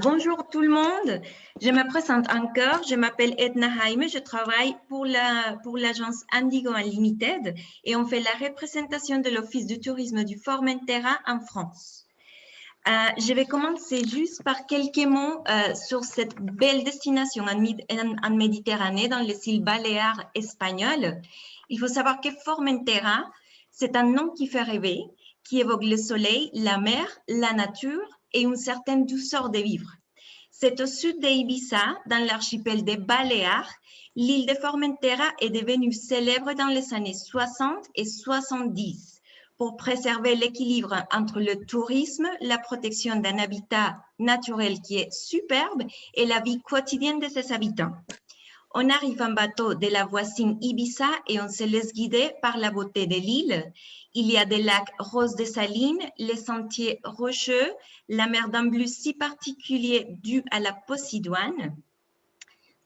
Bonjour tout le monde, je me présente encore, je m'appelle Edna Jaime, je travaille pour l'agence Indigo Unlimited et on fait la représentation de l'Office du tourisme du Formentera en France. Je vais commencer juste par quelques mots sur cette belle destination en Méditerranée, dans les îles Baléares espagnoles. Il faut savoir que Formentera, c'est un nom qui fait rêver, qui évoque le soleil, la mer, la nature et une certaine douceur de vivre. C'est au sud d'Ibiza, dans l'archipel des Baléares. L'île de Formentera est devenue célèbre dans les années 60 et 70 pour préserver l'équilibre entre le tourisme, la protection d'un habitat naturel qui est superbe et la vie quotidienne de ses habitants. On arrive en bateau de la voisine Ibiza et on se laisse guider par la beauté de l'île. Il y a des lacs roses de salines, les sentiers rocheux, la mer d'un bleu si particulier dû à la Posidoine.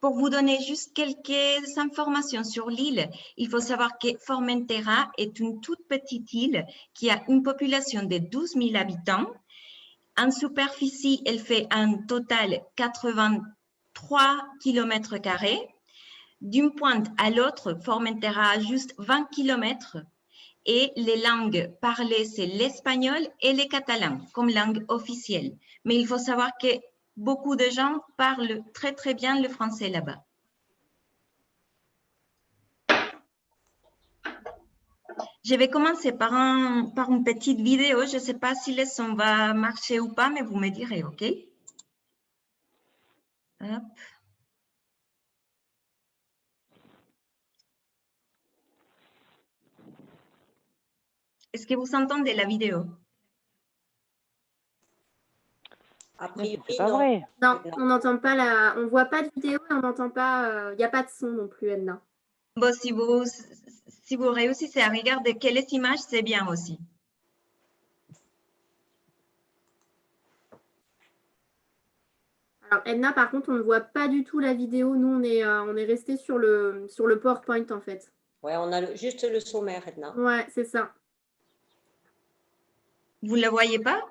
Pour vous donner juste quelques informations sur l'île, il faut savoir que Formentera est une toute petite île qui a une population de 12 000 habitants. En superficie, elle fait un total 83 km². D'une pointe à l'autre, Formentera a juste 20 km et les langues parlées, c'est l'espagnol et le catalan comme langue officielle. Mais il faut savoir que beaucoup de gens parlent très bien le français là-bas. Je vais commencer par une petite vidéo. Je ne sais pas si le son va marcher ou pas, mais vous me direz, OK? Hop. Est-ce que vous entendez la vidéo? A priori, c'est pas vrai. Non, on n'entend pas on voit pas de vidéo et on n'entend pas. Il n'y a pas de son non plus, Edna. Bon, si vous réussissez à regarder quelles images, c'est bien aussi. Alors Edna, par contre, on ne voit pas du tout la vidéo. Nous, on est resté sur le PowerPoint en fait. Ouais, on a juste le sommaire, Edna. Ouais, c'est ça. Vous ne le voyez pas?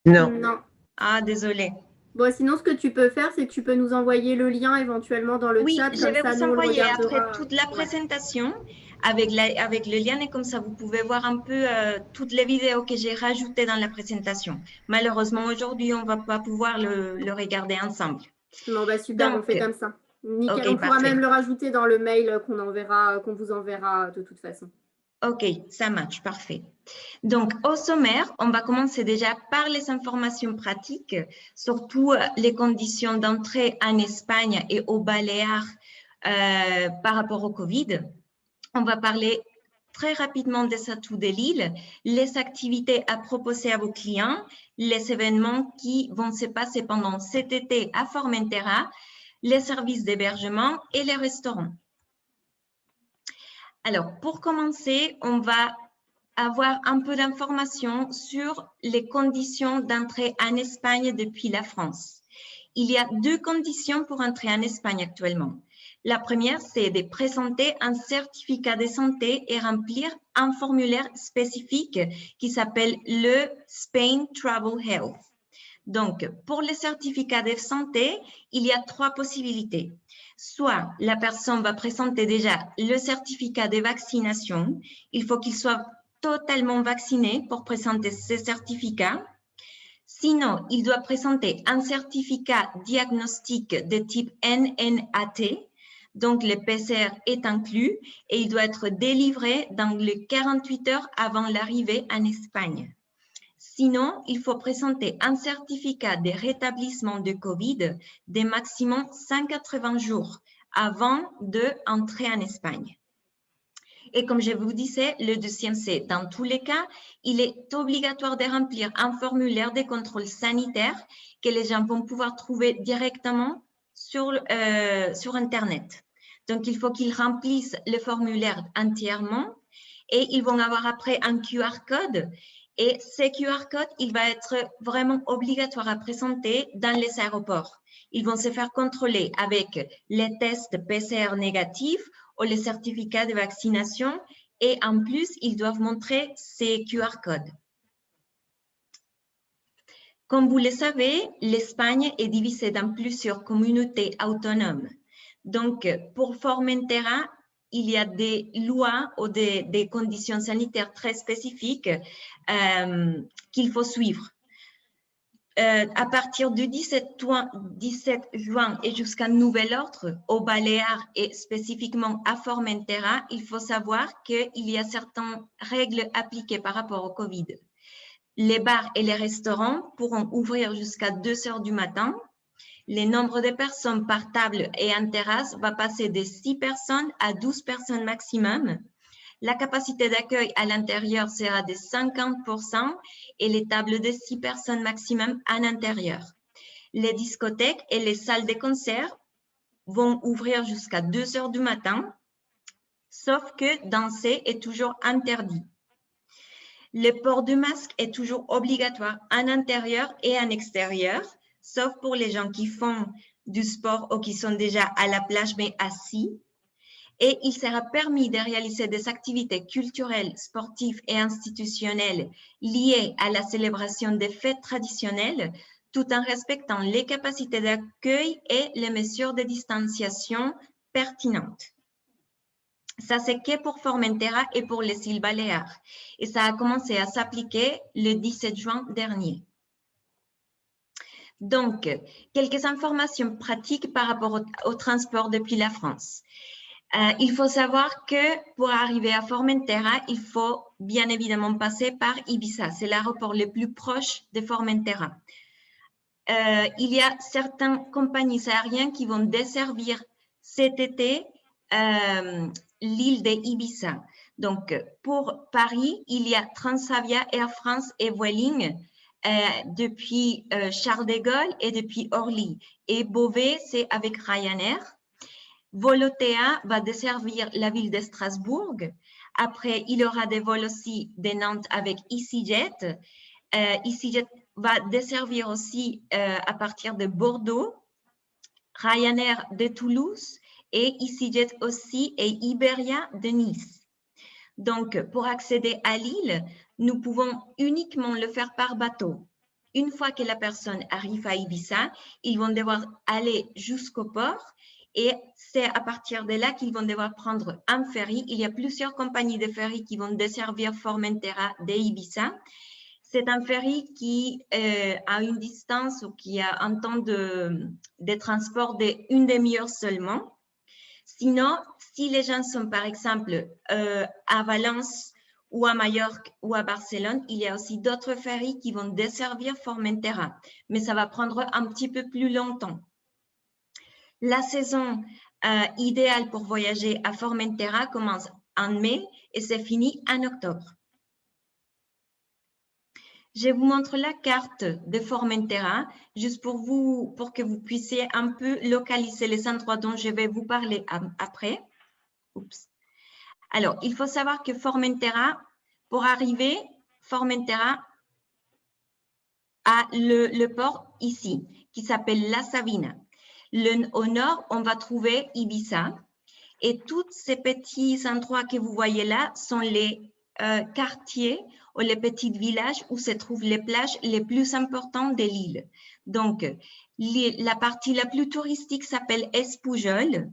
Non. Non. Ah, désolé. Bon, sinon, ce que tu peux faire, c'est que tu peux nous envoyer le lien éventuellement dans le chat. Oui, je vais comme ça, vous nous, on le envoyer après regardera. toute la présentation avec le lien et comme ça, vous pouvez voir un peu toutes les vidéos que j'ai rajoutées dans la présentation. Malheureusement, aujourd'hui, on ne va pas pouvoir le regarder ensemble. Non, bah super, Donc, on fait comme ça. Nickel, OK, on pourra parfait. même le rajouter dans le mail qu'on vous enverra de toute façon. OK, ça marche, parfait. Donc, au sommaire, on va commencer déjà par les informations pratiques, surtout les conditions d'entrée en Espagne et aux Baléares par rapport au Covid. On va parler très rapidement des atouts de l'île, les activités à proposer à vos clients, les événements qui vont se passer pendant cet été à Formentera, les services d'hébergement et les restaurants. Alors, pour commencer, on va avoir un peu d'informations sur les conditions d'entrée en Espagne depuis la France. Il y a deux conditions pour entrer en Espagne actuellement. La première, c'est de présenter un certificat de santé et remplir un formulaire spécifique qui s'appelle le Spain Travel Health. Donc, pour le certificat de santé, il y a trois possibilités. Soit la personne va présenter déjà le certificat de vaccination. Il faut qu'il soit totalement vacciné pour présenter ce certificat. Sinon, il doit présenter un certificat diagnostique de type NNAT, donc le PCR est inclus, et il doit être délivré dans les 48 heures avant l'arrivée en Espagne. Sinon, il faut présenter un certificat de rétablissement de COVID de maximum 180 jours avant d'entrer en Espagne. Et comme je vous disais, le deuxième, c'est dans tous les cas, il est obligatoire de remplir un formulaire de contrôle sanitaire que les gens vont pouvoir trouver directement sur Internet. Donc, il faut qu'ils remplissent le formulaire entièrement et ils vont avoir après un QR code. Et ce QR code, il va être vraiment obligatoire à présenter dans les aéroports. Ils vont se faire contrôler avec les tests PCR négatifs ou les certificats de vaccination et en plus, ils doivent montrer ces QR codes. Comme vous le savez, l'Espagne est divisée dans plusieurs communautés autonomes. Donc, pour Formentera, il y a des lois ou des conditions sanitaires très spécifiques qu'il faut suivre. À partir du 17 juin et jusqu'à nouvel ordre, aux Baléares et spécifiquement à Formentera, il faut savoir qu'il y a certaines règles appliquées par rapport au Covid. Les bars et les restaurants pourront ouvrir jusqu'à 2 heures du matin. Le nombre de personnes par table et en terrasse va passer de 6 personnes à 12 personnes maximum. La capacité d'accueil à l'intérieur sera de 50% et les tables de 6 personnes maximum à l'intérieur. Les discothèques et les salles de concert vont ouvrir jusqu'à 2 heures du matin, sauf que danser est toujours interdit. Le port du masque est toujours obligatoire en intérieur et en extérieur, sauf pour les gens qui font du sport ou qui sont déjà à la plage mais assis. Et il sera permis de réaliser des activités culturelles, sportives et institutionnelles liées à la célébration des fêtes traditionnelles, tout en respectant les capacités d'accueil et les mesures de distanciation pertinentes. Ça, c'est que pour Formentera et pour les îles Baléares. Et ça a commencé à s'appliquer le 17 juin dernier. Donc, quelques informations pratiques par rapport au transport depuis la France. Il faut savoir que pour arriver à Formentera, il faut bien évidemment passer par Ibiza. C'est l'aéroport le plus proche de Formentera. Il y a certaines compagnies aériennes qui vont desservir cet été l'île d'Ibiza. Donc, pour Paris, il y a Transavia, Air France et Vueling depuis Charles de Gaulle et depuis Orly. Et Beauvais, c'est avec Ryanair. Volotea va desservir la ville de Strasbourg. Après, il y aura des vols aussi de Nantes avec EasyJet. EasyJet va desservir aussi à partir de Bordeaux, Ryanair de Toulouse et EasyJet aussi et Iberia de Nice. Donc, pour accéder à l'île, nous pouvons uniquement le faire par bateau. Une fois que la personne arrive à Ibiza, ils vont devoir aller jusqu'au port et c'est à partir de là qu'ils vont devoir prendre un ferry. Il y a plusieurs compagnies de ferry qui vont desservir Formentera d'Ibiza. C'est un ferry qui a une distance ou qui a un temps de transport d'une demi-heure seulement. Sinon, si les gens sont par exemple à Valence ou à Majorque ou à Barcelone, il y a aussi d'autres ferries qui vont desservir Formentera, mais ça va prendre un petit peu plus longtemps. La saison idéale pour voyager à Formentera commence en mai et c'est fini en octobre. Je vous montre la carte de Formentera, juste pour que vous puissiez un peu localiser les endroits dont je vais vous parler après. Oups. Alors, il faut savoir que Formentera, pour arriver, Formentera a le port ici, qui s'appelle La Savina. Au nord, on va trouver Ibiza. Et tous ces petits endroits que vous voyez là sont les quartiers ou les petits villages où se trouvent les plages les plus importantes de l'île. Donc, la partie la plus touristique s'appelle Espujol.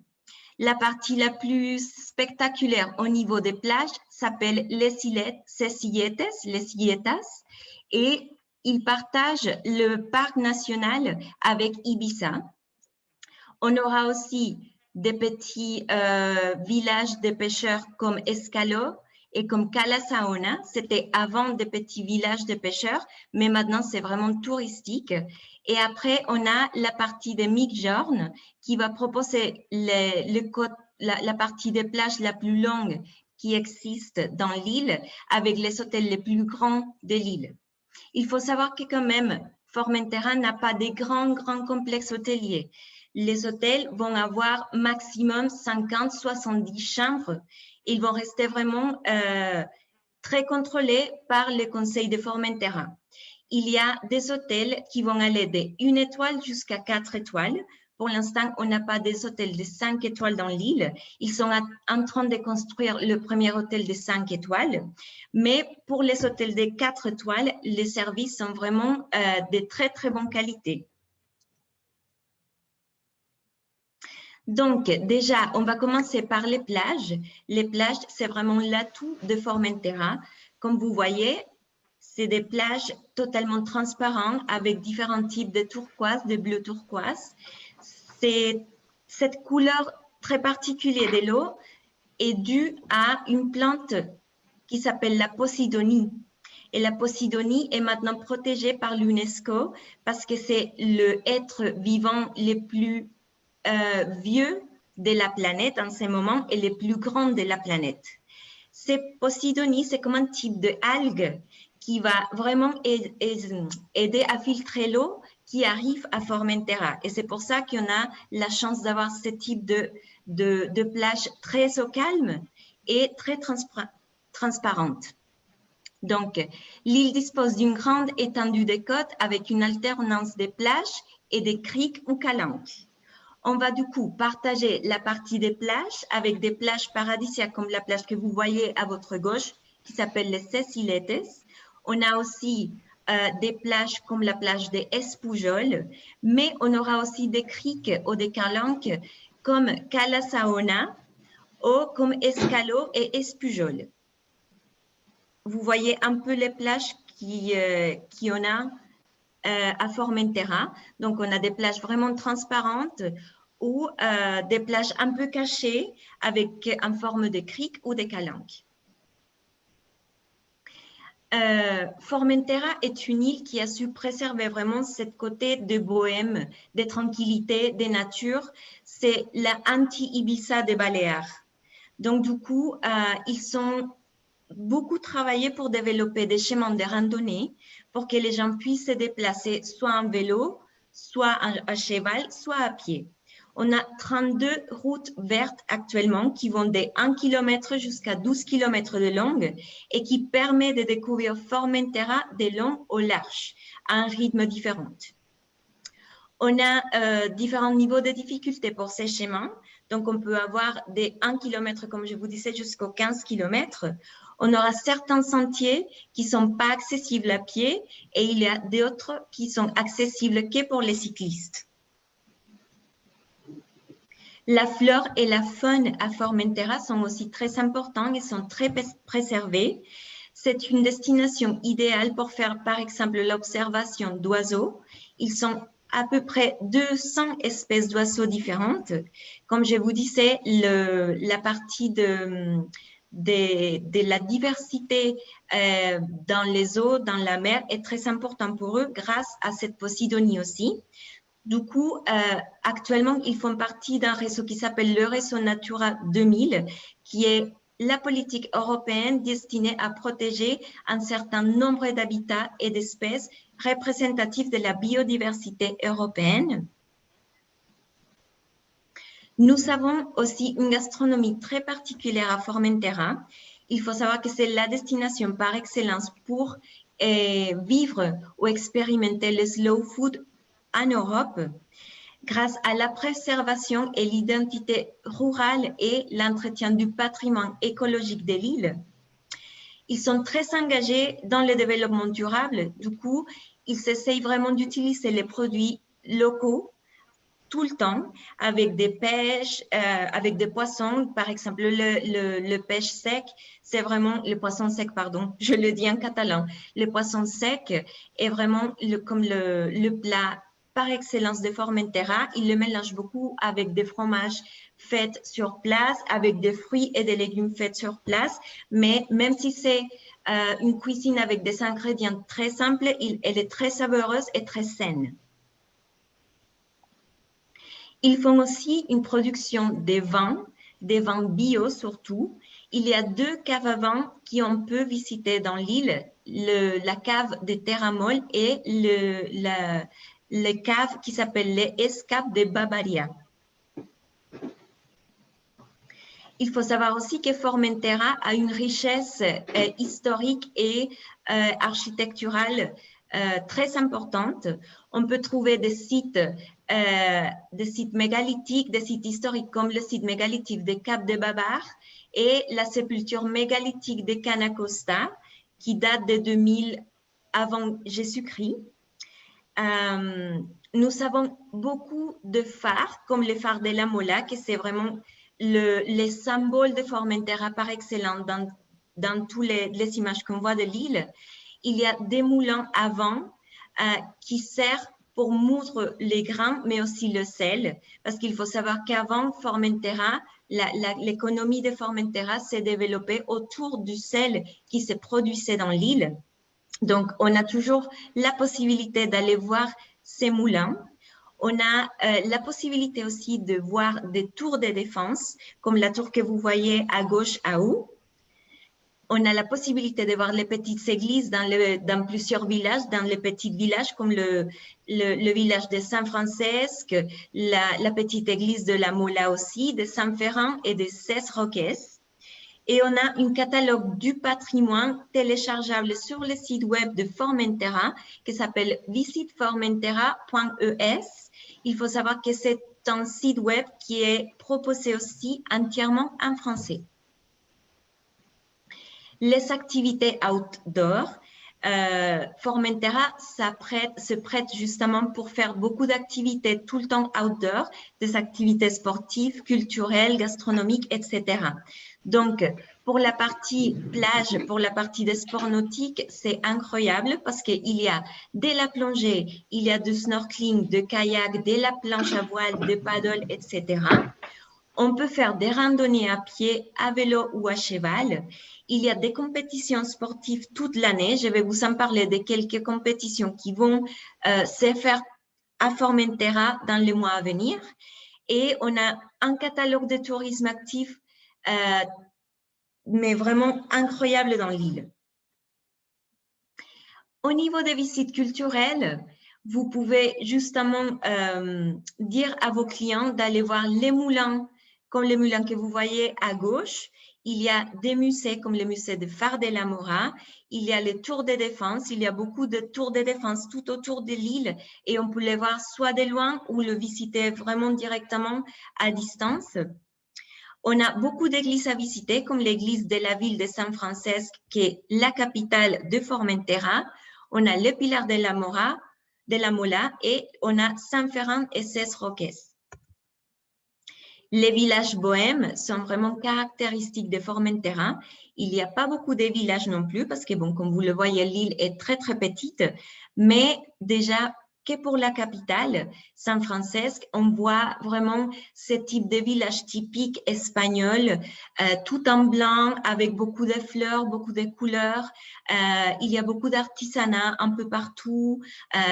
La partie la plus spectaculaire au niveau des plages s'appelle les Silletas, et ils partagent le parc national avec Ibiza. On aura aussi des petits villages de pêcheurs comme Escalo et comme Cala Saona. C'était avant des petits villages de pêcheurs, mais maintenant c'est vraiment touristique. Et après, on a la partie de Migjorn qui va proposer la partie des plages la plus longue qui existe dans l'île avec les hôtels les plus grands de l'île. Il faut savoir que quand même, Formentera n'a pas de grands complexes hôteliers. Les hôtels vont avoir maximum 50-70 chambres. Ils vont rester vraiment très contrôlés par le conseil de Formentera. Il y a des hôtels qui vont aller de 1 étoile jusqu'à 4 étoiles. Pour l'instant, on n'a pas des hôtels de 5 étoiles dans l'île. Ils sont en train de construire le premier hôtel de 5 étoiles. Mais pour les hôtels de 4 étoiles, les services sont vraiment de très, très bonne qualité. Donc, déjà, on va commencer par les plages. Les plages, c'est vraiment l'atout de Formentera. Comme vous voyez, c'est des plages totalement transparentes avec différents types de turquoise, de bleu turquoise. Cette couleur très particulière de l'eau est due à une plante qui s'appelle la Posidonie. Et la Posidonie est maintenant protégée par l'UNESCO parce que c'est l'être vivant le plus vieux de la planète en ce moment et le plus grand de la planète. Cette Posidonie, c'est comme un type de algue qui va vraiment aider à filtrer l'eau qui arrive à Formentera. Et c'est pour ça qu'on a la chance d'avoir ce type de plage très au calme et très transparente. Donc, l'île dispose d'une grande étendue de côtes avec une alternance des plages et des criques ou calanques. On va du coup partager la partie des plages avec des plages paradisiaques comme la plage que vous voyez à votre gauche qui s'appelle les Ceciletes. On a aussi des plages comme la plage des Espujol, mais on aura aussi des criques ou des calanques comme Cala Saona ou comme Escalo et Espujol. Vous voyez un peu les plages qui on a à Formentera. Donc, on a des plages vraiment transparentes ou des plages un peu cachées avec en forme de crique ou de calanques. Formentera est une île qui a su préserver vraiment ce côté de bohème, de tranquillité, de nature. C'est la anti-Ibiza des Baléares. Donc, du coup, ils ont beaucoup travaillé pour développer des chemins de randonnée pour que les gens puissent se déplacer soit en vélo, soit à cheval, soit à pied. On a 32 routes vertes actuellement qui vont de 1 km jusqu'à 12 km de longue et qui permet de découvrir Formentera de long au large à un rythme différent. On a différents niveaux de difficulté pour ces chemins. Donc, on peut avoir des 1 km, comme je vous disais, jusqu'aux 15 km. On aura certains sentiers qui ne sont pas accessibles à pied et il y a d'autres qui sont accessibles que pour les cyclistes. La flore et la faune à Formentera sont aussi très importantes et sont très préservées. C'est une destination idéale pour faire, par exemple, l'observation d'oiseaux. Ils sont à peu près 200 espèces d'oiseaux différentes. Comme je vous disais, la partie de la diversité dans les eaux, dans la mer, est très importante pour eux grâce à cette Posidonie aussi. Du coup, actuellement, ils font partie d'un réseau qui s'appelle le réseau Natura 2000, qui est la politique européenne destinée à protéger un certain nombre d'habitats et d'espèces représentatifs de la biodiversité européenne. Nous avons aussi une gastronomie très particulière à Formentera. Il faut savoir que c'est la destination par excellence pour vivre ou expérimenter le slow food en Europe, grâce à la préservation et l'identité rurale et l'entretien du patrimoine écologique de l'île. Ils sont très engagés dans le développement durable. Du coup, ils essayent vraiment d'utiliser les produits locaux tout le temps, avec des pêches, avec des poissons. Par exemple, le pêche sec, c'est vraiment le poisson sec, pardon, je le dis en catalan. Le poisson sec est vraiment comme le plat par excellence de Formentera. Ils le mélangent beaucoup avec des fromages faits sur place, avec des fruits et des légumes faits sur place. Mais même si c'est une cuisine avec des ingrédients très simples, elle est très savoureuse et très saine. Ils font aussi une production des vins bio surtout. Il y a 2 caves à vin qu'on peut visiter dans l'île, la cave de Terramol et le cave qui s'appelle les Escapes de Bavaria. Il faut savoir aussi que Formentera a une richesse historique et architecturale très importante. On peut trouver des sites des sites mégalithiques, des sites historiques comme le site mégalithique de Cap de Babar et la sépulture mégalithique de Canacosta qui date de 2000 avant Jésus-Christ. Nous avons beaucoup de phares, comme le phare de la Mola, que c'est vraiment les symboles de Formentera par excellence dans toutes les images qu'on voit de l'île. Il y a des moulins à vent qui servent pour moudre les grains, mais aussi le sel, parce qu'il faut savoir qu'avant Formentera, l'économie de Formentera s'est développée autour du sel qui se produisait dans l'île. Donc, on a toujours la possibilité d'aller voir ces moulins. On a la possibilité aussi de voir des tours de défense, comme la tour que vous voyez à gauche à haut. On a la possibilité de voir les petites églises dans plusieurs villages, dans les petits villages comme le village de San Francesc, la petite église de la Mola aussi, de San Ferran et de Ses Roques. Et on a un catalogue du patrimoine téléchargeable sur le site web de Formentera qui s'appelle visitformentera.es. Il faut savoir que c'est un site web qui est proposé aussi entièrement en français. Les activités outdoor, Formentera se prête justement pour faire beaucoup d'activités tout le temps outdoor, des activités sportives, culturelles, gastronomiques, etc. Donc, pour la partie plage, pour la partie des sports nautiques, c'est incroyable parce qu'il y a de la plongée, il y a du snorkeling, de kayak, de la planche à voile, de paddle, etc. On peut faire des randonnées à pied, à vélo ou à cheval. Il y a des compétitions sportives toute l'année. Je vais vous en parler de quelques compétitions qui vont se faire à Formentera dans les mois à venir. Et on a un catalogue de tourisme actif, mais vraiment incroyable dans l'île. Au niveau des visites culturelles, vous pouvez justement dire à vos clients d'aller voir les moulins, comme les moulins que vous voyez à gauche. Il y a des musées comme le musée de Far de la Mora. Il y a les tours de défense. Il y a beaucoup de tours de défense tout autour de l'île et on peut les voir soit de loin ou le visiter vraiment directement à distance. On a beaucoup d'églises à visiter, comme l'église de la ville de San Francesc, qui est la capitale de Formentera. On a le Pilar de la Mola et on a San Ferran et Ses Roques. Les villages bohèmes sont vraiment caractéristiques de Formentera. Il n'y a pas beaucoup de villages non plus parce que, bon, comme vous le voyez, l'île est très, très petite. Mais déjà, que pour la capitale, San Francesc, on voit vraiment ce type de village typique espagnol, tout en blanc, avec beaucoup de fleurs, beaucoup de couleurs. Il y a beaucoup d'artisanat un peu partout,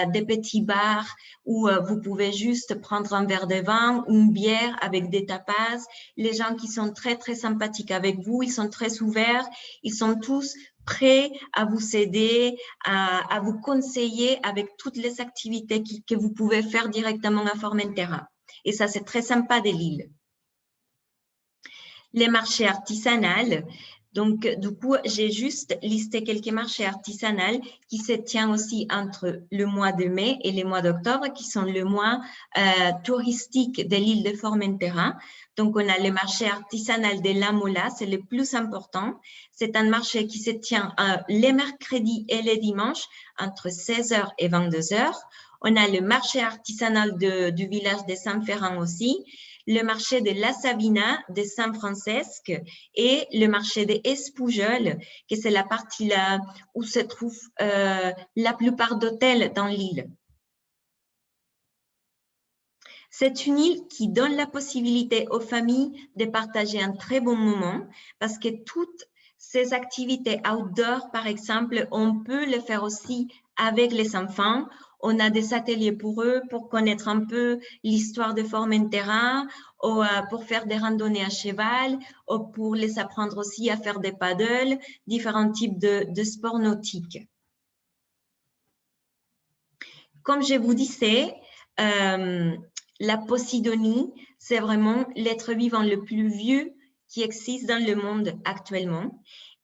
des petits bars où vous pouvez juste prendre un verre de vin, une bière avec des tapas. Les gens qui sont très, très sympathiques avec vous, ils sont très ouverts, ils sont tous prêts à vous aider, à vous conseiller avec toutes les activités que vous pouvez faire directement à Formentera. Et ça, c'est très sympa de l'île. Les marchés artisanaux. Donc, du coup, j'ai juste listé quelques marchés artisanaux qui se tiennent aussi entre le mois de mai et le mois d'octobre, qui sont le mois touristique de l'île de Formentera. Donc, on a le marché artisanal de la Mola, c'est le plus important. C'est un marché qui se tient les mercredis et les dimanches entre 16h et 22h. On a le marché artisanal du village de San Ferran aussi, le marché de la Sabina de San Francesc et le marché de Espujol, que c'est la partie là où se trouve la plupart d'hôtels dans l'île. C'est une île qui donne la possibilité aux familles de partager un très bon moment parce que toutes ces activités outdoor, par exemple, on peut les faire aussi avec les enfants. On a des ateliers pour eux, pour connaître un peu l'histoire de Formentera, ou pour faire des randonnées à cheval, ou pour les apprendre aussi à faire des paddles, différents types de sports nautiques. Comme je vous disais, la Posidonie, c'est vraiment l'être vivant le plus vieux qui existe dans le monde actuellement.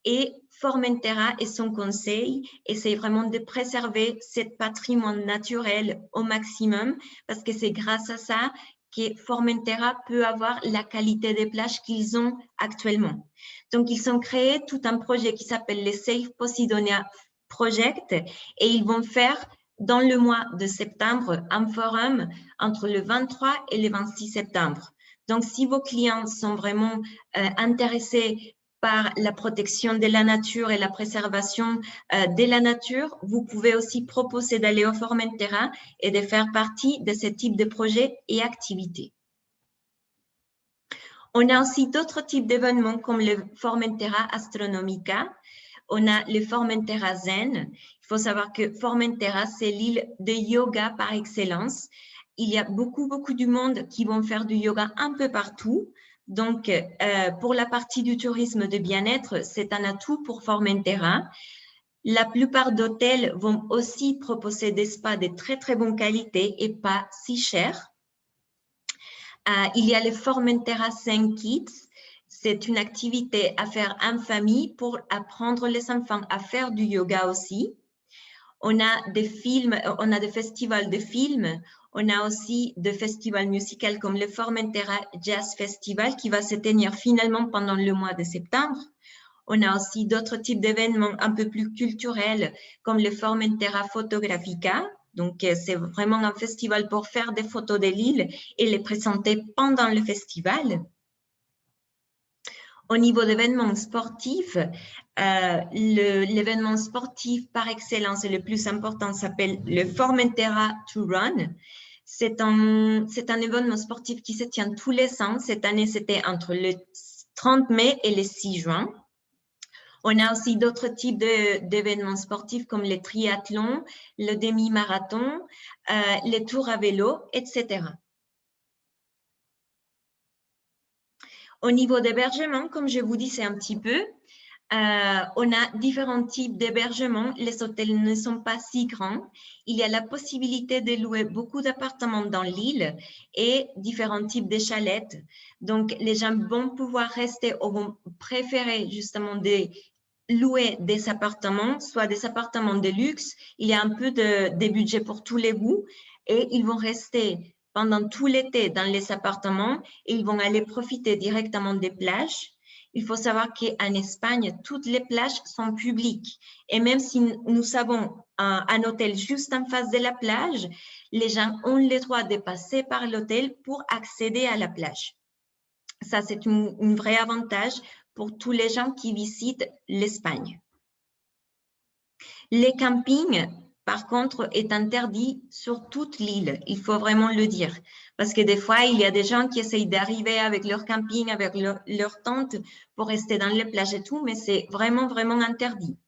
Et Formentera et son conseil essaient vraiment de préserver ce patrimoine naturel au maximum parce que c'est grâce à ça que Formentera peut avoir la qualité des plages qu'ils ont actuellement. Donc, ils ont créé tout un projet qui s'appelle le Safe Posidonia Project et ils vont faire dans le mois de septembre un forum entre le 23 et le 26 septembre. Donc, si vos clients sont vraiment intéressés par la protection de la nature et la préservation de la nature, vous pouvez aussi proposer d'aller au Formentera et de faire partie de ce type de projets et activités. On a aussi d'autres types d'événements comme le Formentera Astronomica. On a le Formentera Zen. Il faut savoir que Formentera, c'est l'île de yoga par excellence. Il y a beaucoup du monde qui vont faire du yoga un peu partout. Donc, pour la partie du tourisme de bien-être, c'est un atout pour Formentera. La plupart d'hôtels vont aussi proposer des spas de très bonne qualité et pas si chers. Il y a le Formentera 5 Kids. C'est une activité à faire en famille pour apprendre les enfants à faire du yoga aussi. On a des films, on a des festivals de films. On a aussi des festivals musicaux comme le Formentera Jazz Festival qui va se tenir finalement pendant le mois de septembre. On a aussi d'autres types d'événements un peu plus culturels comme le Formentera Photographica. Donc, c'est vraiment un festival pour faire des photos de l'île et les présenter pendant le festival. Au niveau d'événements sportifs, l'événement sportif par excellence et le plus important s'appelle le Formentera to Run. C'est un événement sportif qui se tient tous les ans. Cette année, c'était entre le 30 mai et le 6 juin. On a aussi d'autres types d'événements sportifs comme les triathlons, le demi-marathon, les tours à vélo, etc. Au niveau d'hébergement, comme je vous disais un petit peu, on a différents types d'hébergement. Les hôtels ne sont pas si grands. Il y a la possibilité de louer beaucoup d'appartements dans l'île et différents types de chalettes. Donc, les gens vont pouvoir rester ou vont préférer justement de louer des appartements, soit des appartements de luxe. Il y a un peu de budget pour tous les goûts et ils vont rester pendant tout l'été dans les appartements et ils vont aller profiter directement des plages. Il faut savoir qu'en Espagne, toutes les plages sont publiques. Et même si nous avons un hôtel juste en face de la plage, les gens ont le droit de passer par l'hôtel pour accéder à la plage. Ça, c'est un vrai avantage pour tous les gens qui visitent l'Espagne. Les campings, par contre, est interdit sur toute l'île. Il faut vraiment le dire. Parce que des fois, il y a des gens qui essayent d'arriver avec leur camping, avec leur tente pour rester dans les plages et tout, mais c'est vraiment interdit.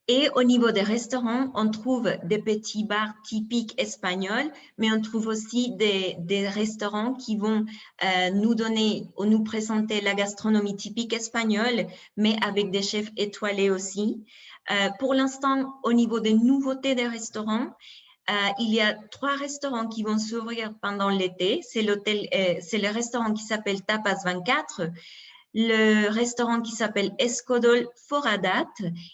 Et au niveau des restaurants, on trouve des petits bars typiques espagnols, mais on trouve aussi des restaurants qui vont nous donner ou nous présenter la gastronomie typique espagnole, mais avec des chefs étoilés aussi. Pour l'instant, au niveau des nouveautés des restaurants, il y a 3 restaurants qui vont s'ouvrir pendant l'été. C'est le restaurant qui s'appelle Tapas 24. Le restaurant qui s'appelle Escodol Foradat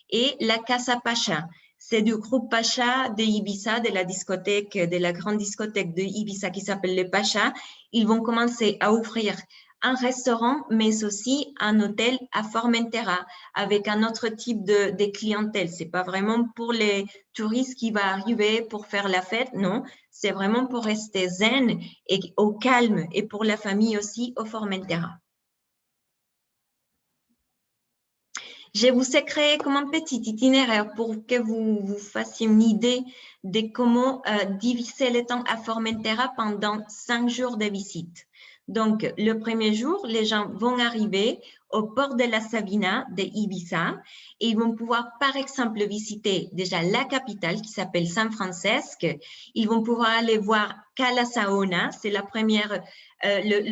et la Casa Pacha. C'est du groupe Pacha de Ibiza, de la grande discothèque de Ibiza qui s'appelle le Pacha. Ils vont commencer à ouvrir un restaurant, mais aussi un hôtel à Formentera avec un autre type de clientèle. C'est pas vraiment pour les touristes qui vont arriver pour faire la fête, non. C'est vraiment pour rester zen et au calme et pour la famille aussi au Formentera. Je vous ai créé comme un petit itinéraire pour que vous fassiez une idée de comment diviser le temps à Formentera pendant 5 jours de visite. Donc, le premier jour, les gens vont arriver au port de la Sabina de Ibiza et ils vont pouvoir, par exemple, visiter déjà la capitale qui s'appelle San Francesc. Ils vont pouvoir aller voir Cala Saona, c'est le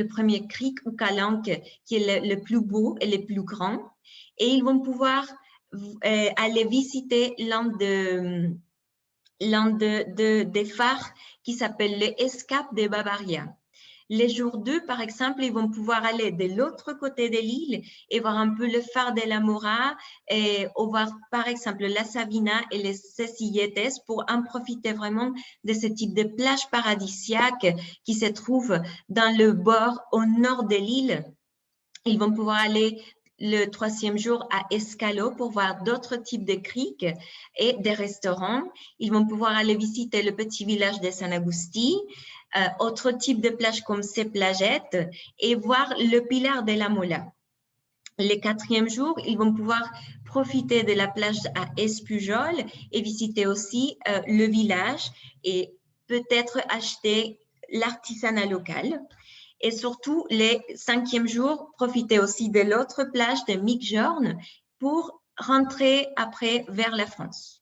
premier cric ou calanque qui est le plus beau et le plus grand. Et ils vont pouvoir aller visiter l'un des phares qui s'appelle le Escape de Bavaria. Les jours 2, par exemple, ils vont pouvoir aller de l'autre côté de l'île et voir un peu le phare de la Mora et voir, par exemple, la Savina et les Cecilletes pour en profiter vraiment de ce type de plage paradisiaque qui se trouve dans le bord au nord de l'île. Ils vont pouvoir aller le 3e jour à Escalo pour voir d'autres types de criques et des restaurants. Ils vont pouvoir aller visiter le petit village de San Agustí, autre type de plage comme ces plagettes et voir le Pilar de la Mola. Le 4e jour, ils vont pouvoir profiter de la plage à Espujol et visiter aussi le village et peut-être acheter l'artisanat local. Et surtout, les 5e jours, profitez aussi de l'autre plage de Migjorn pour rentrer après vers la France.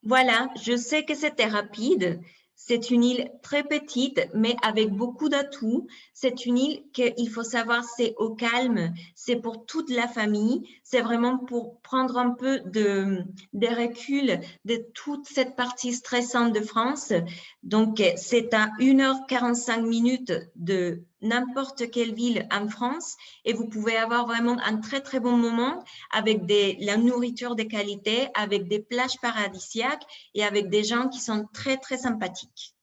Voilà, je sais que c'était rapide. C'est une île très petite, mais avec beaucoup d'atouts. C'est une île qu'il faut savoir, c'est au calme, c'est pour toute la famille. C'est vraiment pour prendre un peu de recul de toute cette partie stressante de France. Donc, c'est à 1h45 de n'importe quelle ville en France et vous pouvez avoir vraiment un très, très bon moment avec la nourriture de qualité, avec des plages paradisiaques et avec des gens qui sont très, très sympathiques.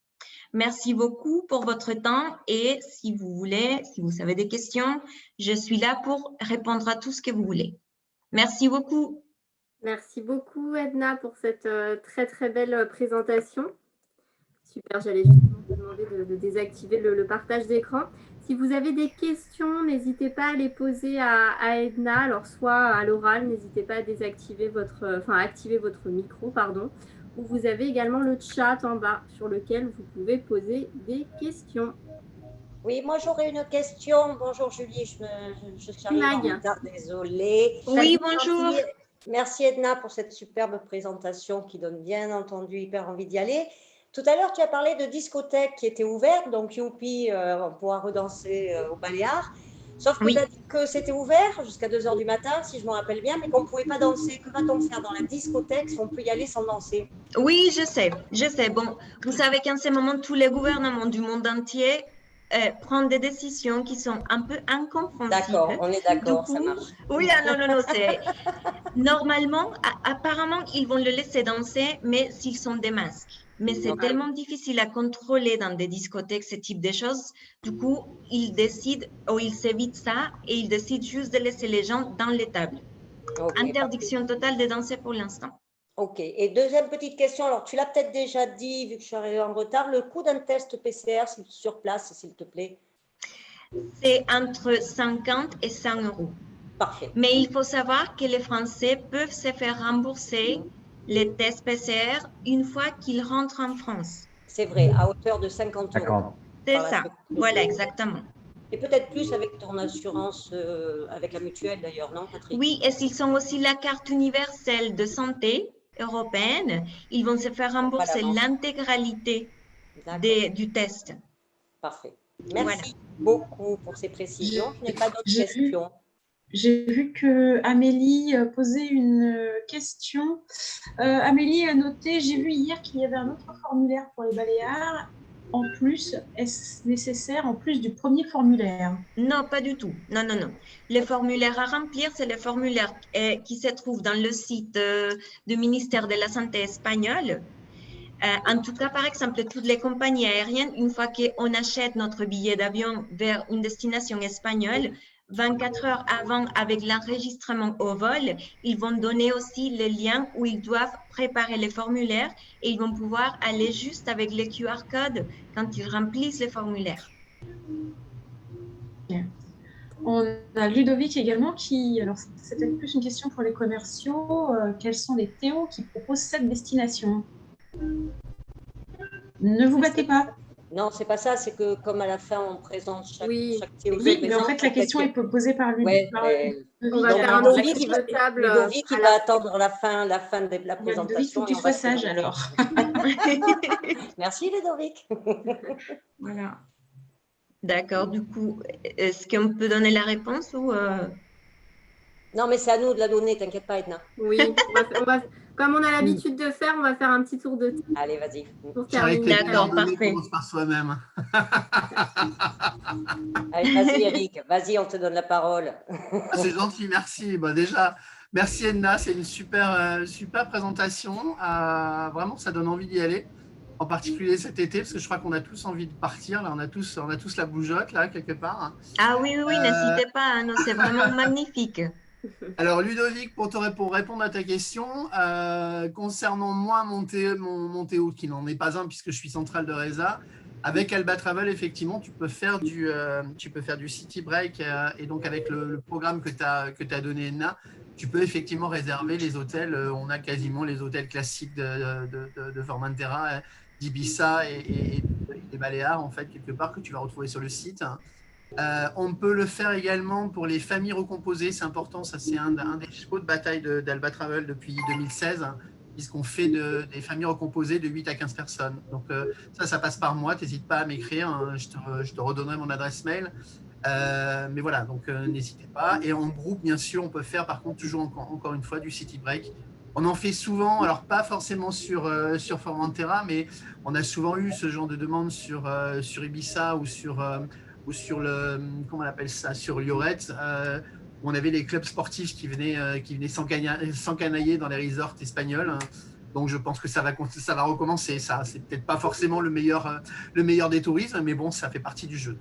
Merci beaucoup pour votre temps et si vous voulez, si vous avez des questions, je suis là pour répondre à tout ce que vous voulez. Merci beaucoup. Merci beaucoup, Edna, pour cette très, très belle présentation. Super, j'allais justement vous demander de désactiver le partage d'écran. Si vous avez des questions, n'hésitez pas à les poser à Edna. Alors, soit à l'oral, n'hésitez pas à activer votre micro, pardon. Ou vous avez également le chat en bas sur lequel vous pouvez poser des questions. Oui, moi j'aurais une question. Bonjour Julie, je suis arrivée en retard, désolée. Oui, bonjour. Merci Edna pour cette superbe présentation qui donne bien entendu hyper envie d'y aller. Tout à l'heure, tu as parlé de discothèques qui étaient ouvertes, donc youpi, on pourra redanser au Baléares. Sauf que Oui. tu as dit que c'était ouvert jusqu'à 2h du matin, si je me rappelle bien, mais qu'on ne pouvait pas danser. Que va-t-on faire dans la discothèque si on peut y aller sans danser? Oui, je sais. Bon, vous savez qu'en ce moment, tous les gouvernements du monde entier prennent des décisions qui sont un peu incompréhensibles. D'accord, on est d'accord, Du coup, ça marche. Oui, non, c'est… Normalement, apparemment, ils vont le laisser danser, mais s'ils sont des masques. Mais c'est tellement difficile à contrôler dans des discothèques, ce type de choses. Du coup, ils décident, ou ils évitent ça, et ils décident juste de laisser les gens dans les tables. Okay, Interdiction totale de danser pour l'instant. Ok. Et deuxième petite question, alors tu l'as peut-être déjà dit, vu que je suis arrivée en retard, le coût d'un test PCR sur place, s'il te plaît. C'est entre 50 et 100 euros. Parfait. Mais il faut savoir que les Français peuvent se faire rembourser les tests PCR une fois qu'ils rentrent en France. C'est vrai, à hauteur de 50 euros. C'est ça, voilà, exactement. Et peut-être plus avec ton assurance, avec la mutuelle d'ailleurs, non, Patrick? Oui, et s'ils ont aussi la carte universelle de santé européenne, ils vont se faire rembourser l'intégralité du test. Parfait. Merci beaucoup pour ces précisions. Je n'ai pas d'autres questions. J'ai vu que Amélie posait une question. Amélie a noté, j'ai vu hier qu'il y avait un autre formulaire pour les Baléares. En plus, est-ce nécessaire en plus du premier formulaire? Non, pas du tout. Non. Les formulaires à remplir, c'est les formulaires qui se trouvent dans le site du ministère de la Santé espagnol. En tout cas, par exemple, toutes les compagnies aériennes, une fois qu'on achète notre billet d'avion vers une destination espagnole, 24 heures avant, avec l'enregistrement au vol, ils vont donner aussi les liens où ils doivent préparer les formulaires et ils vont pouvoir aller juste avec les QR codes quand ils remplissent les formulaires. On a Ludovic également qui, alors c'est peut-être plus une question pour les commerciaux, quels sont les Théo qui proposent cette destination? Ne vous battez pas. Non, c'est pas ça, c'est que comme à la fin on présente chaque Théo. Oui, mais en fait la question est posée par lui. Ouais, on va faire un petit table. Ludovic, il va attendre la fin de la présentation. Ludovic, il faut que tu sois sage alors. Merci Ludovic. Voilà. D'accord, du coup, est-ce qu'on peut donner la réponse ou Non, mais c'est à nous de la donner, t'inquiète pas, Edna. Oui, Comme on a l'habitude de faire, on va faire un petit tour de table Allez, vas-y. pour terminer. D'accord, parfait. Commence par soi-même. Allez, vas-y, Eric. Vas-y, on te donne la parole. Ah, c'est gentil, merci. Bah, déjà, merci Edna, c'est une super présentation. Vraiment, ça donne envie d'y aller, en particulier cet été, parce que je crois qu'on a tous envie de partir. Là, on a tous la bougeotte, là, quelque part. Ah oui, oui, oui, n'hésitez pas, hein, non, c'est vraiment magnifique. Alors, Ludovic, pour répondre à ta question, concernant moi, mon TO, qui n'en est pas un puisque je suis centrale de Reza, avec Alba Travel, effectivement, tu peux faire du city break et donc avec le programme que tu as donné, Edna, tu peux effectivement réserver les hôtels. On a quasiment les hôtels classiques de Formentera, d'Ibiza et des Baléares, en fait, quelque part, que tu vas retrouver sur le site. On peut le faire également pour les familles recomposées, c'est important, ça c'est un des chevaux de bataille d'Alba Travel depuis 2016, puisqu'on fait des familles recomposées de 8 à 15 personnes. Donc ça passe par moi, n'hésite pas à m'écrire, hein, je te redonnerai mon adresse mail. Mais voilà, donc n'hésitez pas. Et en groupe, bien sûr, on peut faire par contre toujours encore une fois du city break. On en fait souvent, alors pas forcément sur Formentera, mais on a souvent eu ce genre de demande sur Ibiza ou sur le, comment on appelle ça, sur Lloret, où on avait les clubs sportifs qui venaient s'encanailler dans les resorts espagnols. Donc je pense que ça va recommencer. Ça, c'est peut-être pas forcément le meilleur des tourismes, mais bon, ça fait partie du jeu.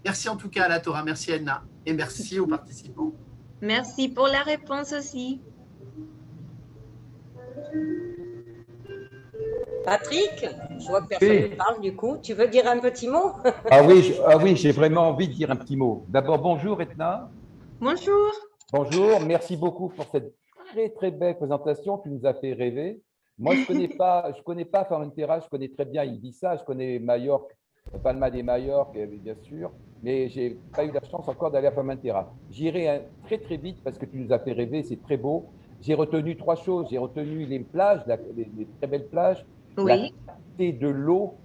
Merci en tout cas à la Torah, merci Edna, et merci aux participants. Merci pour la réponse aussi. Patrick, je vois que personne ne parle du coup. Tu veux dire un petit mot? Ah oui, j'ai vraiment envie de dire un petit mot. D'abord, bonjour Edna. Bonjour. Bonjour, merci beaucoup pour cette très très belle présentation. Tu nous as fait rêver. Moi, je connais pas Formentera, je connais très bien Ibiza, je connais Majorque, Palma de Majorque, bien sûr, mais je n'ai pas eu la chance encore d'aller à Formentera. J'irai très très vite parce que tu nous as fait rêver, c'est très beau. J'ai retenu 3 choses. J'ai retenu les plages, les très belles plages, Oui. la qualité de l'eau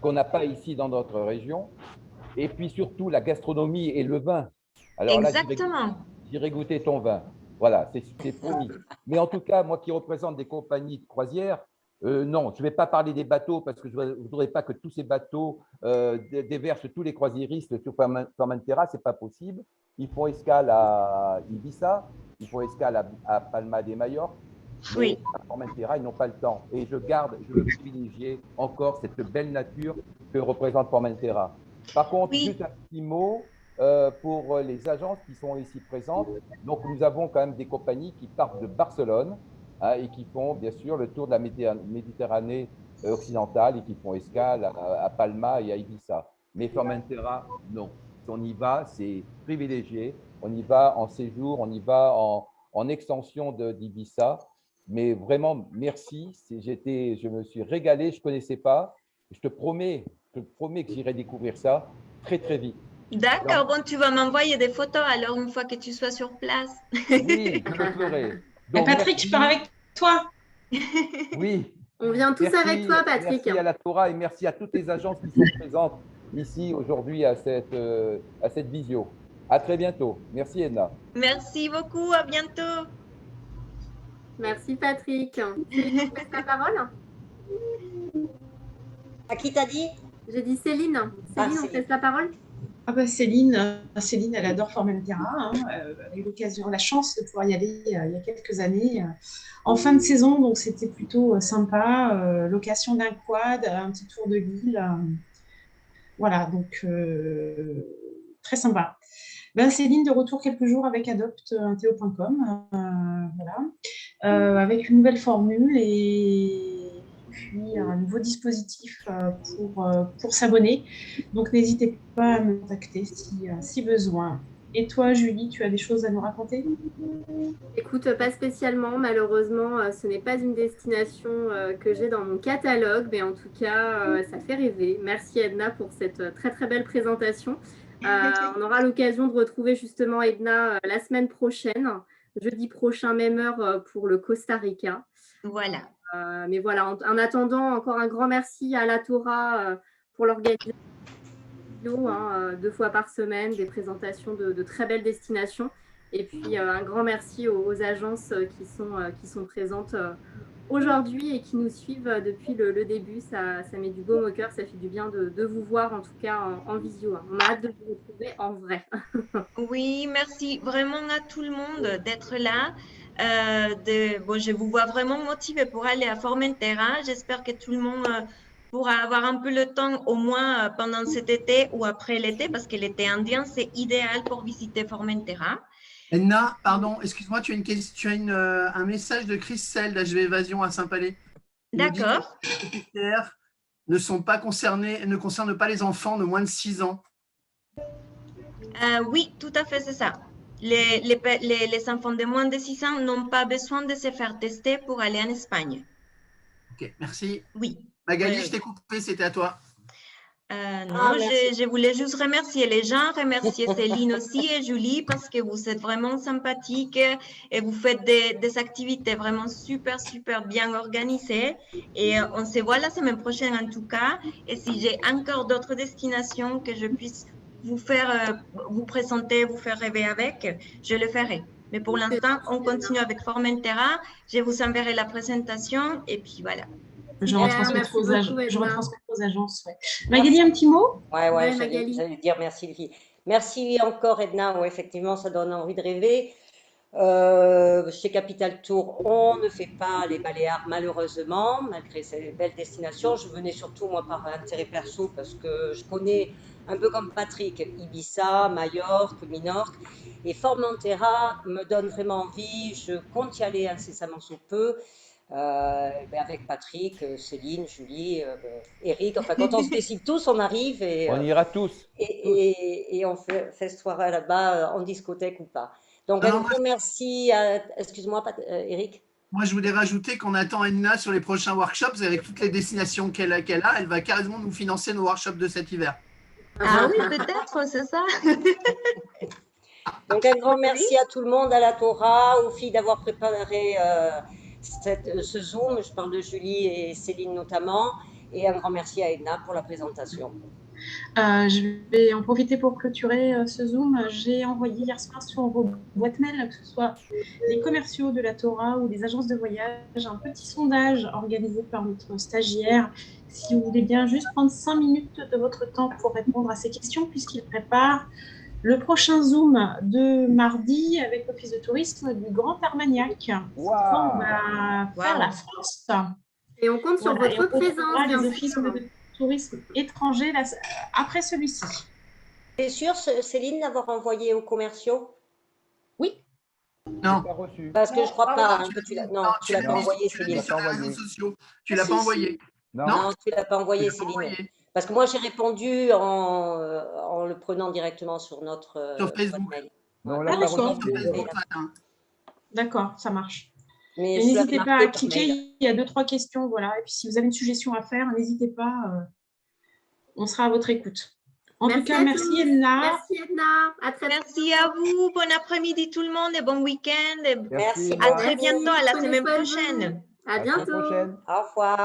qu'on n'a pas ici dans notre région, et puis surtout la gastronomie et le vin. Alors exactement. Là, j'irai goûter ton vin. Voilà, c'est promis. Mais en tout cas, moi qui représente des compagnies de croisière, non, je ne vais pas parler des bateaux parce que je ne voudrais pas que tous ces bateaux déversent tous les croisiéristes sur Formentera, ce n'est pas possible. Ils font escale à Ibiza, ils font escale à Palma de Majorque. Oui. Mais à Formentera, ils n'ont pas le temps. Et je veux privilégier encore cette belle nature que représente Formentera. Par contre, juste un petit mot pour les agences qui sont ici présentes. Donc, nous avons quand même des compagnies qui partent de Barcelone et qui font bien sûr le tour de la Méditerranée occidentale et qui font escale à Palma et à Ibiza. Mais Formentera, non. Si on y va, c'est privilégié. On y va en séjour, on y va en extension d'Ibiza. Mais vraiment, merci. Je me suis régalé, je ne connaissais pas. Je te promets que j'irai découvrir ça très, très vite. D'accord, bon, tu vas m'envoyer des photos alors une fois que tu sois sur place. Oui, je le ferai. Donc, Patrick, je pars avec toi. Oui. On vient tous avec toi, Patrick. Merci à la Torah et merci à toutes les agences qui sont présentes ici aujourd'hui à cette visio. À très bientôt. Merci Edna. Merci beaucoup, à bientôt. Merci Patrick. Céline, on passe la parole. À qui t'as dit? J'ai dit Céline. Céline, on passe la parole. Ah bah Céline, elle adore Formentera. Hein. Elle a eu la chance de pouvoir y aller il y a quelques années en fin de saison, donc c'était plutôt sympa. Location d'un quad, un petit tour de l'île. Voilà, donc très sympa. Ben, Céline, de retour quelques jours avec adopte-un-théo.com, voilà, avec une nouvelle formule et puis un nouveau dispositif pour s'abonner. Donc, n'hésitez pas à me contacter si besoin. Et toi, Julie, tu as des choses à nous raconter? Écoute, pas spécialement. Malheureusement, ce n'est pas une destination que j'ai dans mon catalogue, mais en tout cas, ça fait rêver. Merci Edna pour cette très très belle présentation. On aura l'occasion de retrouver justement Edna la semaine prochaine, jeudi prochain, même heure pour le Costa Rica. Voilà. Mais voilà, en attendant, encore un grand merci à la Torah pour l'organisation. 2 fois par semaine, des présentations de très belles destinations. Et puis, un grand merci aux agences qui sont présentes aujourd'hui et qui nous suivent depuis le début. Ça met du baume au cœur, ça fait du bien de vous voir, en tout cas en visio. On a hâte de vous retrouver en vrai. Oui, merci vraiment à tout le monde d'être là. Bon, je vous vois vraiment motivé pour aller à Formentera. J'espère que tout le monde pourra avoir un peu le temps, au moins pendant cet été ou après l'été, parce que l'été indien, c'est idéal pour visiter Formentera. Edna, pardon, excuse-moi, tu as un message de Christelle d'HV Évasion à Saint-Palais. Il nous dit que D'accord. les PCR ne concernent pas les enfants de moins de 6 ans. Oui, tout à fait, c'est ça. Les enfants de moins de 6 ans n'ont pas besoin de se faire tester pour aller en Espagne. Ok, merci. Oui. Magali, Oui, je t'ai coupé, c'était à toi. Non, je voulais juste remercier les gens, remercier Céline aussi et Julie parce que vous êtes vraiment sympathiques et vous faites des activités vraiment super, super bien organisées. Et on se voit la semaine prochaine en tout cas. Et si j'ai encore d'autres destinations que je puisse vous faire, vous présenter, vous faire rêver avec, je le ferai. Mais pour l'instant, on continue avec Formentera. Je vous enverrai la présentation et puis voilà. Je Super, retransmettrai merci beaucoup, Edna. aux agences. Ouais. Magali, un petit mot? Ouais, Magali. j'allais dire merci les filles. Merci encore Edna, ouais, effectivement ça donne envie de rêver. Chez Capital Tour, on ne fait pas les Baléares malheureusement, malgré ces belles destinations. Je venais surtout moi par intérêt perso parce que je connais un peu comme Patrick, Ibiza, Majorque, Minorque et Formentera me donne vraiment envie. Je compte y aller incessamment sous peu. Avec Patrick, Céline, Julie, Eric, enfin quand on se décide tous, on arrive On ira tous. et on fait ce soir là-bas en discothèque ou pas. Donc un Non, gros merci à, excuse-moi Eric. Moi, je voulais rajouter qu'on attend Edna sur les prochains workshops avec toutes les destinations qu'elle a. Elle va carrément nous financer nos workshops de cet hiver. Ah oui, peut-être, c'est ça. Donc un grand merci à tout le monde, à la Torah, aux filles d'avoir préparé ce Zoom. Je parle de Julie et Céline notamment. Et un grand merci à Edna pour la présentation. Je vais en profiter pour clôturer ce Zoom. J'ai envoyé hier soir sur vos boîtes mail, que ce soit les commerciaux de la Torah ou des agences de voyage, un petit sondage organisé par notre stagiaire. Si vous voulez bien juste prendre 5 minutes de votre temps pour répondre à ces questions, puisqu'il prépare le prochain Zoom de mardi avec l'Office de tourisme du Grand Armagnac. Wow. On va faire la France. Et on compte sur votre présence, bien les offices sûr. de tourisme étranger après celui-ci. T'es sûre, Céline, d'avoir envoyé aux commerciaux? Oui. Non. Pas reçu. Parce que je crois pas. tu Tu l'as l'as pas envoyé, tu l'as Céline. mis sur les réseaux sociaux. Tu Ah, l'as si, pas si. envoyé. Non, tu l'as pas envoyé, Tu l'as pas Céline. envoyé. Parce que moi, j'ai répondu en le prenant directement sur notre Sur Facebook. boîte mail. Non, Ouais. on l'a pas d'accord. reçu. Sur Facebook, matin. D'accord, ça marche. Mais Et je l'avais n'hésitez pas marqué à par cliquer, mail. il y a 2-3 questions, voilà. Et puis si vous avez une suggestion à faire, n'hésitez pas, on sera à votre écoute. En tout cas, merci Edna. Merci Edna. À très Merci à vous. Bon après-midi tout le monde et bon week-end. Merci. À bon très week-end. bientôt, à la Prenez semaine soin de vous. prochaine. À À la semaine bientôt. prochaine. Au revoir.